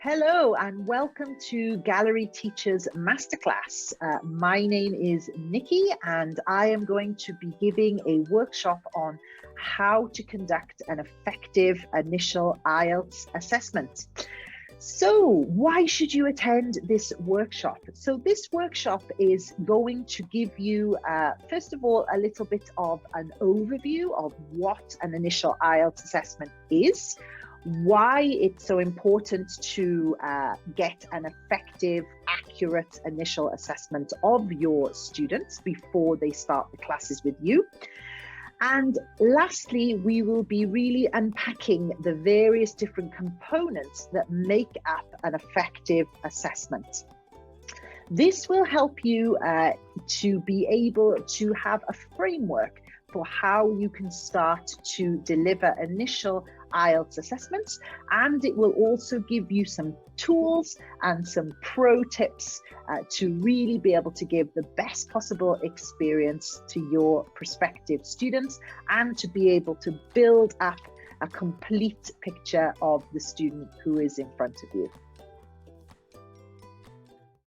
Hello and welcome to Gallery Teachers Masterclass. My name is Nicky and I am going to be giving a workshop on how to conduct an effective initial IELTS assessment. So why should you attend this workshop? So this workshop is going to give you, first of all, a little bit of an overview of what an initial IELTS assessment is, why it's so important to get an effective, accurate initial assessment of your students before they start the classes with you. And lastly, we will be really unpacking the various different components that make up an effective assessment. This will help you to be able to have a framework for how you can start to deliver initial IELTS assessments, and it will also give you some tools and some pro tips to really be able to give the best possible experience to your prospective students and to be able to build up a complete picture of the student who is in front of you.